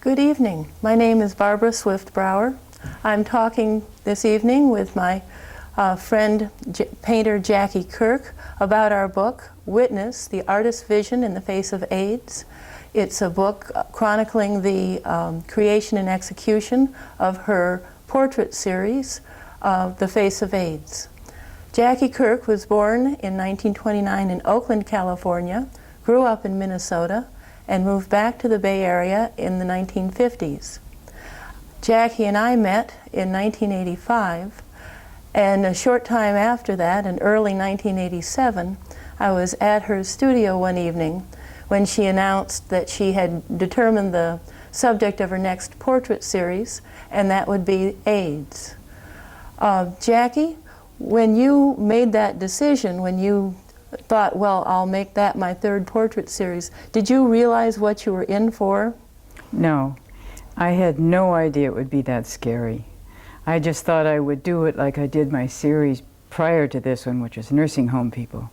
Good evening. My name is Barbara Swift Brauer. I'm talking this evening with my friend painter Jackie Kirk about our book, Witness, The Artist's Vision in the Face of AIDS. It's a book chronicling the creation and execution of her portrait series, The Face of AIDS. Jackie Kirk was born in 1929 in Oakland, California, grew up in Minnesota, and moved back to the Bay Area in the 1950s. Jackie and I met in 1985, and a short time after that, in early 1987, I was at her studio one evening when she announced that she had determined the subject of her next portrait series, and that would be AIDS. Jackie, when you made that decision, when you thought, well, I'll make that my third portrait series, did you realize what you were in for? No, I had no idea it would be that scary. I just thought I would do it like I did my series prior to this one, which is nursing home people.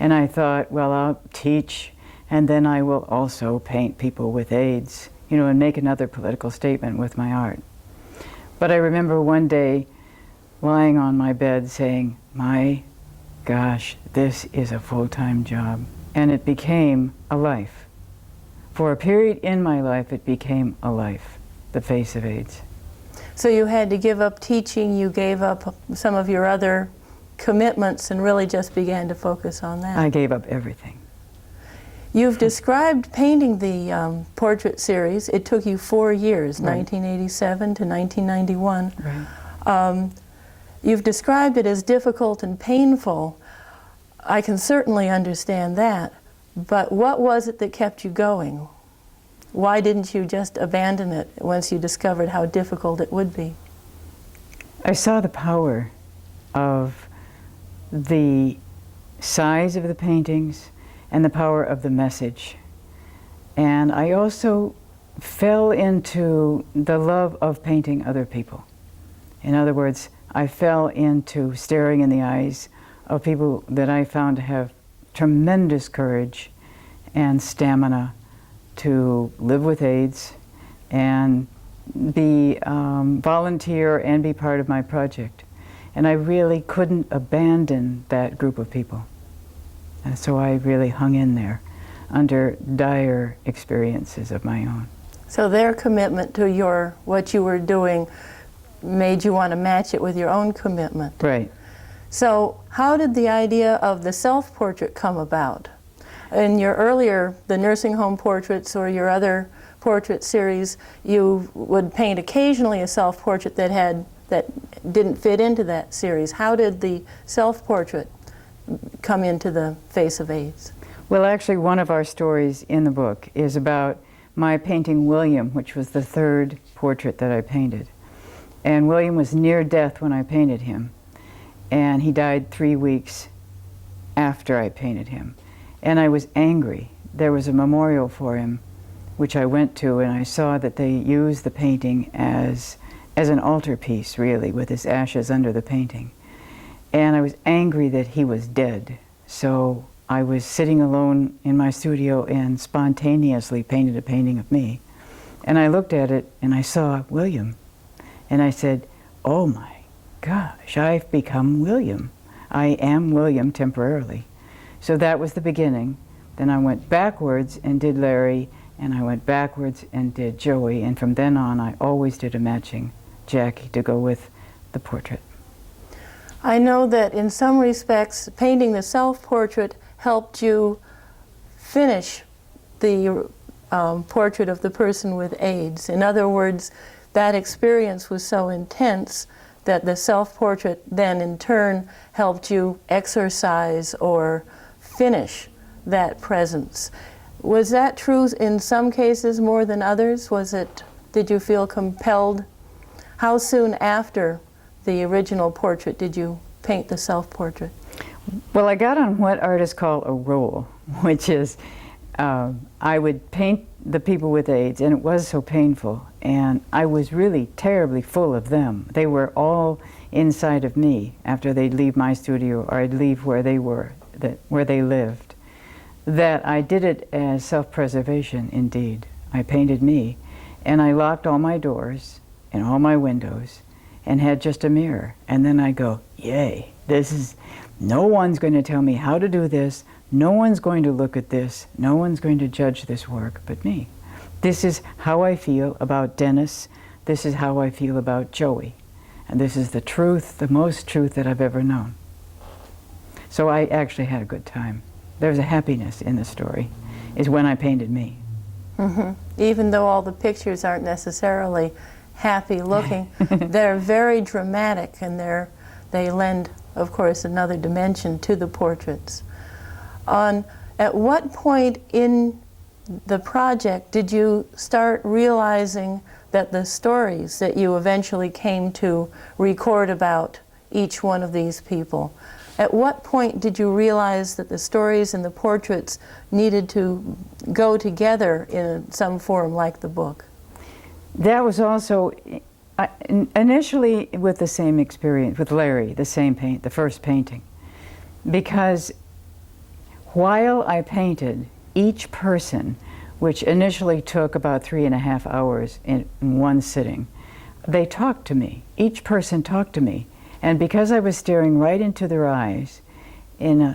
And I thought, well, I'll teach, and then I will also paint people with AIDS, you know, and make another political statement with my art. But I remember one day lying on my bed saying, my gosh, this is a full-time job. And it became a life. For a period in my life, it became a life, the face of AIDS. So you had to give up teaching, you gave up some of your other commitments and really just began to focus on that. I gave up everything. You've described painting the portrait series. It took you 4 years, right. 1987 to 1991. Right. You've described it as difficult and painful. I can certainly understand that, but what was it that kept you going? Why didn't you just abandon it once you discovered how difficult it would be? I saw the power of the size of the paintings and the power of the message. And I also fell into the love of painting other people. In other words, I fell into staring in the eyes of people that I found to have tremendous courage and stamina to live with AIDS and be volunteer and be part of my project. And I really couldn't abandon that group of people. And so I really hung in there under dire experiences of my own. So their commitment to what you were doing made you want to match it with your own commitment. Right. So how did the idea of the self-portrait come about? In your earlier, the nursing home portraits or your other portrait series, you would paint occasionally a self-portrait that didn't fit into that series. How did the self-portrait come into the face of AIDS? Well, actually, one of our stories in the book is about my painting William, which was the third portrait that I painted. And William was near death when I painted him. And he died 3 weeks after I painted him. And I was angry. There was a memorial for him, which I went to, and I saw that they used the painting as an altarpiece, really, with his ashes under the painting. And I was angry that he was dead. So I was sitting alone in my studio and spontaneously painted a painting of me. And I looked at it and I saw William. And I said, oh my gosh, I've become William. I am William temporarily. So that was the beginning. Then I went backwards and did Larry, and I went backwards and did Joey, and from then on I always did a matching Jackie to go with the portrait. I know that in some respects painting the self-portrait helped you finish the portrait of the person with AIDS. In other words, that experience was so intense that the self-portrait then in turn helped you exorcise or finish that presence. Was that true in some cases more than others? Did you feel compelled? How soon after the original portrait did you paint the self-portrait? Well, I got on what artists call a roll, which is I would paint the people with AIDS, and it was so painful, and I was really terribly full of them. They were all inside of me after they'd leave my studio or I'd leave where they were, where they lived, that I did it as self-preservation indeed. I painted me, And I locked all my doors and all my windows and had just a mirror. And then I go, yay, no one's going to tell me how to do this. No one's going to look at this. No one's going to judge this work but me. This is how I feel about Dennis. This is how I feel about Joey. And this is the truth, the most truth that I've ever known. So I actually had a good time. There's a happiness in the story, is when I painted me. Mm-hmm. Even though all the pictures aren't necessarily happy looking, they're very dramatic, and they lend, of course, another dimension to the portraits. At what point in the project did you start realizing that the stories that you eventually came to record about each one of these people, at what point did you realize that the stories and the portraits needed to go together in some form like the book? That was also initially with the same experience, with Larry, the first painting. Because while I painted each person, which initially took about 3.5 hours in one sitting, they talked to me. Each person talked to me. And because I was staring right into their eyes, into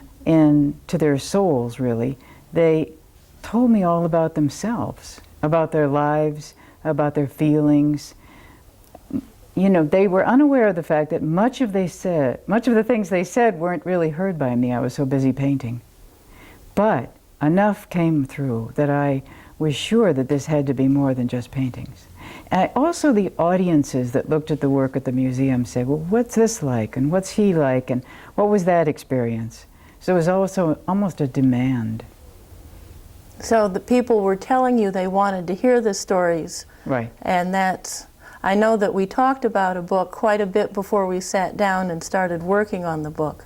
their souls really, they told me all about themselves, about their lives, about their feelings. You know, they were unaware of the fact that much of the things they said weren't really heard by me. I was so busy painting. But enough came through that I was sure that this had to be more than just paintings. And also the audiences that looked at the work at the museum said, well, what's this like? And what's he like? And what was that experience? So it was also almost a demand. So the people were telling you they wanted to hear the stories. Right. And I know that we talked about a book quite a bit before we sat down and started working on the book.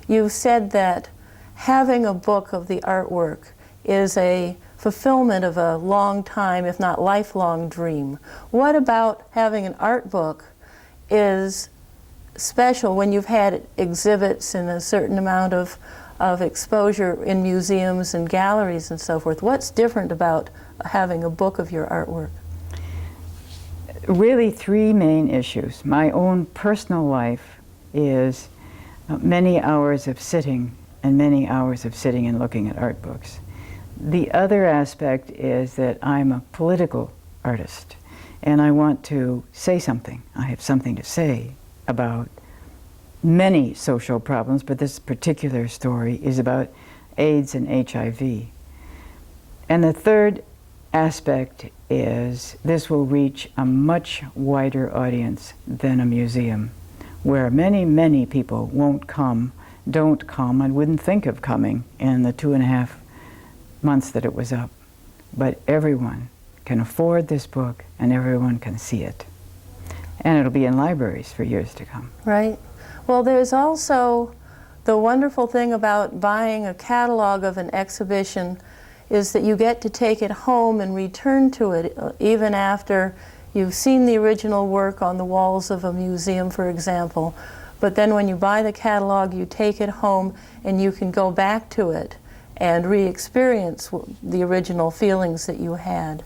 You said that having a book of the artwork is a fulfillment of a long time, if not lifelong dream. What about having an art book is special when you've had exhibits and a certain amount of exposure in museums and galleries and so forth? What's different about having a book of your artwork? Really 3 main issues. My own personal life is many hours of sitting and many hours of sitting and looking at art books. The other aspect is that I'm a political artist and I want to say something. I have something to say about many social problems, but this particular story is about AIDS and HIV. And the third aspect is this will reach a much wider audience than a museum, where many, many people don't come, and wouldn't think of coming in the 2.5 months that it was up. But everyone can afford this book and everyone can see it. And it'll be in libraries for years to come. Right. Well, there's also the wonderful thing about buying a catalog of an exhibition is that you get to take it home and return to it even after you've seen the original work on the walls of a museum, for example. But then when you buy the catalog, you take it home and you can go back to it and re-experience the original feelings that you had.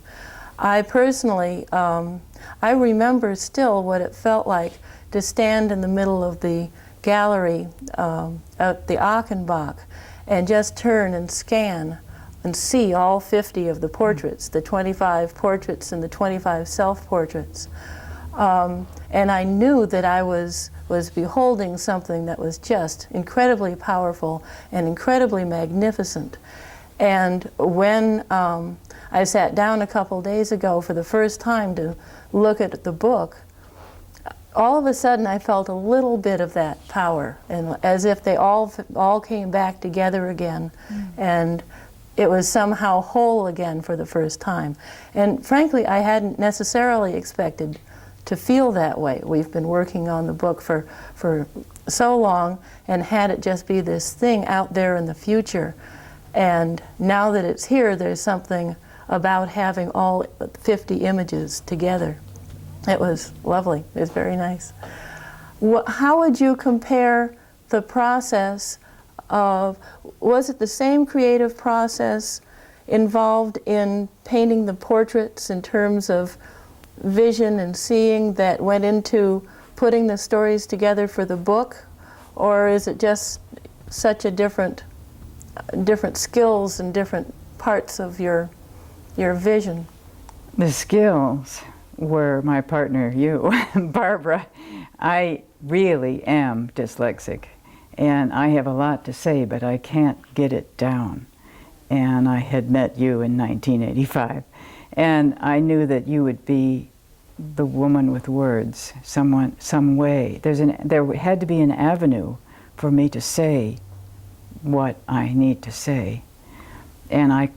I personally, I remember still what it felt like to stand in the middle of the gallery at the Achenbach and just turn and scan and see all 50 of the portraits, the 25 portraits and the 25 self-portraits. And I knew that I was beholding something that was just incredibly powerful and incredibly magnificent. And when I sat down a couple days ago for the first time to look at the book, all of a sudden I felt a little bit of that power, and as if they all came back together again, and it was somehow whole again for the first time. And frankly, I hadn't necessarily expected to feel that way. We've been working on the book for so long and had it just be this thing out there in the future. And now that it's here, there's something about having all 50 images together. It was lovely. It was very nice. How would you compare the process of, was it the same creative process involved in painting the portraits in terms of vision and seeing that went into putting the stories together for the book, or is it just such a different skills and different parts of your vision? The skills were my partner, you, Barbara. I really am dyslexic, and I have a lot to say, but I can't get it down. And I had met you in 1985, and I knew that you would be the woman with words, some way. There had to be an avenue for me to say what I need to say, and I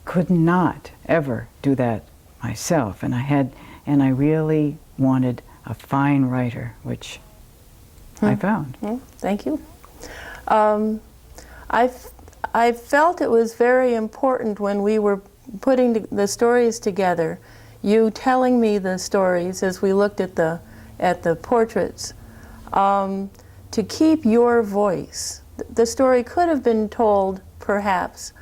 could not ever do that myself. And I really wanted a fine writer, which I found. Thank you. I felt it was very important when we were putting the stories together, you telling me the stories as we looked at the portraits, to keep your voice. The story could have been told, perhaps,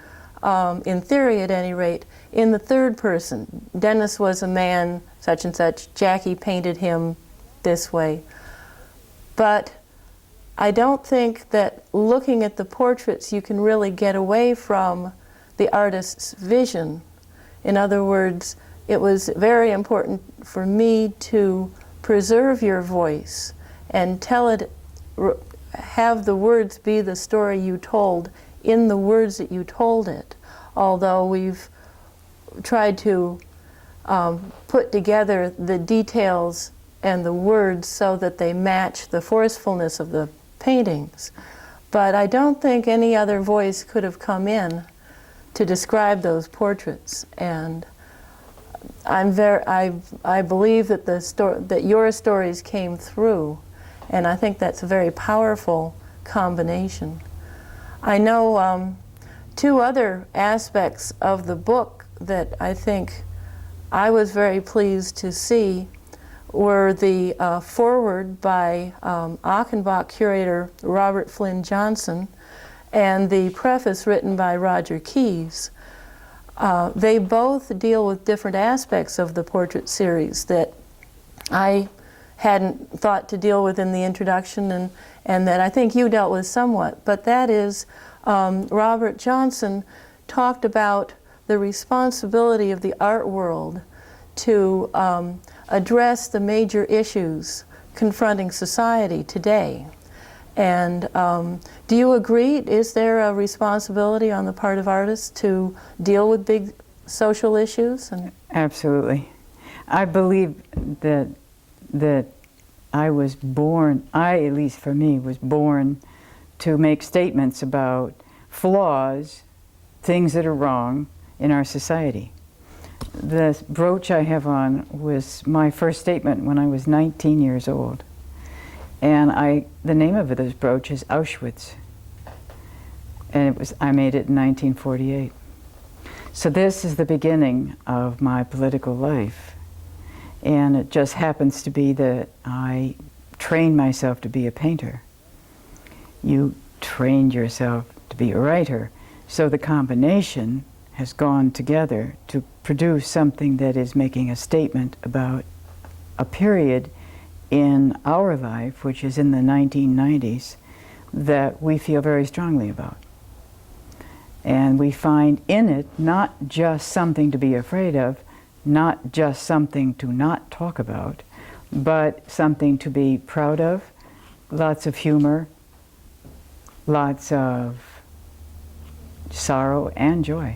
in theory at any rate, in the third person. Dennis was a man, such and such, Jackie painted him this way. But I don't think that looking at the portraits you can really get away from the artist's vision. In other words, it was very important for me to preserve your voice and tell it, have the words be the story you told in the words that you told it, although we've tried to put together the details and the words so that they match the forcefulness of the paintings. But I don't think any other voice could have come in to describe those portraits. And I believe that that your stories came through, and I think that's a very powerful combination. I know two other aspects of the book that I think I was very pleased to see were the foreword by Achenbach curator Robert Flynn Johnson and the preface written by Roger Keyes. They both deal with different aspects of the portrait series that I hadn't thought to deal with in the introduction, and that I think you dealt with somewhat. But that is, Robert Johnson talked about the responsibility of the art world to address the major issues confronting society today. And do you agree? Is there a responsibility on the part of artists to deal with big social issues? Absolutely. I believe that I was born, at least for me, was born to make statements about flaws, things that are wrong in our society. The brooch I have on was my first statement when I was 19 years old. And the name of this brooch is Auschwitz. And I made it in 1948. So this is the beginning of my political life. And it just happens to be that I trained myself to be a painter. You trained yourself to be a writer. So the combination has gone together to produce something that is making a statement about a period in our life, which is in the 1990s, that we feel very strongly about. And we find in it not just something to be afraid of, not just something to not talk about, but something to be proud of, lots of humor, lots of sorrow and joy.